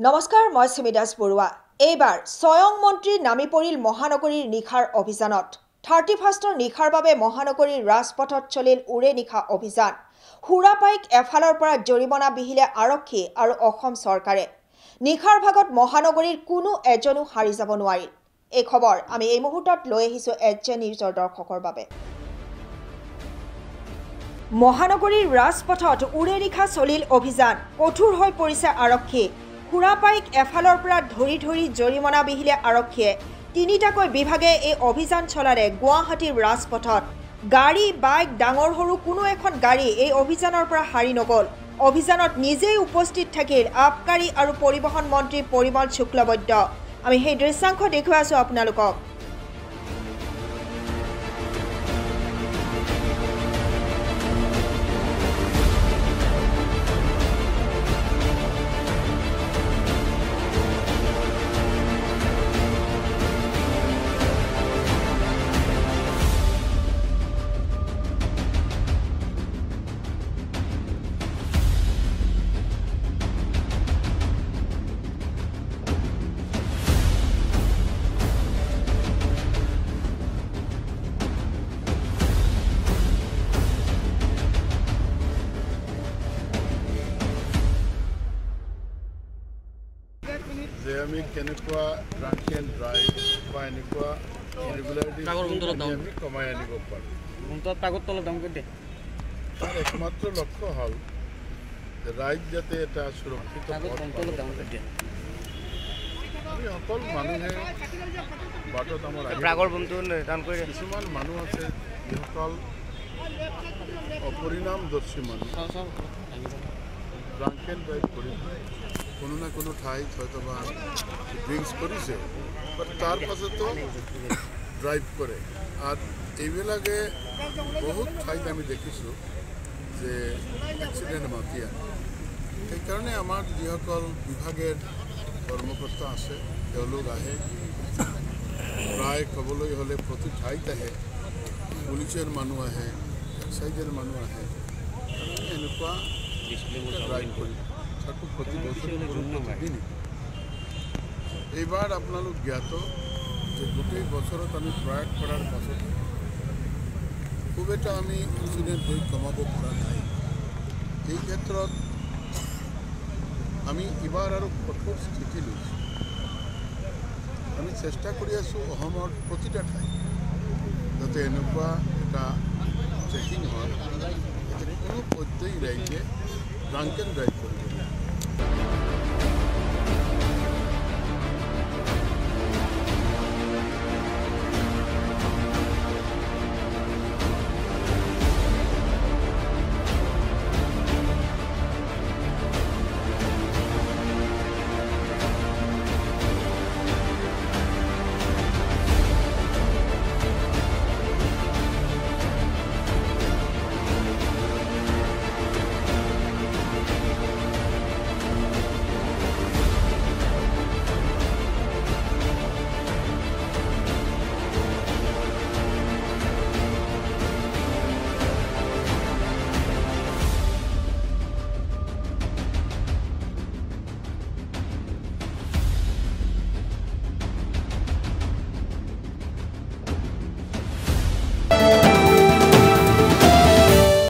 নমস্কাৰ মই সুমিদাস বৰুৱা এইবাৰ স্বয়ং মন্ত্ৰী নামি পৰিল মহানগৰীৰ নিখাৰ অভিযানত 31ৰ নিখাৰ বাবে মহানগৰীৰ ৰাজপথত চলিল উৰে নিখা অভিযান হুৰাপাইক এফালৰ পৰা জৰিমনা বিহিলে আৰক্ষী আৰু অসম চৰকাৰে নিখাৰ ভাগত মহানগৰীৰ কোনো এজনো হাৰি যাব নোৱাৰিল এই খবৰ আমি এই মুহূৰ্তত লৈ আহিছো এজে নিউজৰ দৰ্শকৰ বাবে মহানগৰীৰ ৰাজপথত উৰে নিখা চলিল অভিযান কঠোৰ হৈ পৰিছে আৰক্ষী হুৰাপাইক এফালৰ পৰা ধৰি জৰিমনা বিহিলে আৰক্ষীয়ে তিনিটাকৈ বিভাগে এই অভিযান চলালে গুৱাহাটীৰ ৰাজপথত গাড়ী বাইক ডাঙৰ সৰু কোনো এখন গাড়ী এই অভিযানৰ পৰা হাৰি নগল অভিযানত নিজেই উপস্থিত থাকিল আবকাৰী আৰু পৰিবহণ মন্ত্ৰী পৰিমল শুক্লবৈদ্য আমি সেই দৃশ্যাংশ দেখুৱাই আছো আপোনালোকক যে আমি কেনেকুৱা ড্ৰাংক এণ্ড ড্ৰাইভ বা এনেকুৱা ইৰেগুলাৰিটি আমি কমাই আনিব পাৰোঁ তাৰ একমাত্ৰ লক্ষ্য হ'ল যে ৰাইজ যাতে এটা সুৰক্ষিত আমি সকল মানুহে বাটত আমাৰ কিছুমান মানুহ আছে যিসকল অপৰিণামদৰ্শী মানুহ ড্ৰাংক এণ্ড ড্ৰাইভ কৰি কোনো না কোনো ঠাইত হয়তো বা ড্ৰিংকস কৰিছে বাট তাৰ পাছতো ড্ৰাইভ কৰে আৰু এইবিলাকে বহুত ঠাইত আমি দেখিছোঁ যে এক্সিডেণ্ট মাতি আনে সেইকাৰণে আমাৰ যিসকল বিভাগেৰ কৰ্মকৰ্তা আছে তেওঁলোক আহে প্ৰায় ক'বলৈ হ'লে প্ৰতি ঠাইত আহে পুলিচৰ মানুহ আহে এক্সাইজৰ মানুহ আহে এনেকুৱা ড্ৰাইভ কৰি তাকো প্ৰতি বছৰ এইবাৰ আপোনালোক জ্ঞাত যে গোটেই বছৰত আমি প্ৰয়াস কৰাৰ পাছত খুব এটা আমি এক্সিডেণ্ট হৈ কমাব পৰা নাই এই ক্ষেত্ৰত আমি এইবাৰ আৰু কঠোৰ স্থিতি লৈছোঁ আমি চেষ্টা কৰি আছোঁ অসমৰ প্ৰতিটা ঠাই যাতে এনেকুৱা এটা চেকিং হয় যাতে কোনো পৰ্যায়ী ৰাইজে ড্ৰাংক এণ্ড ড্ৰাইভ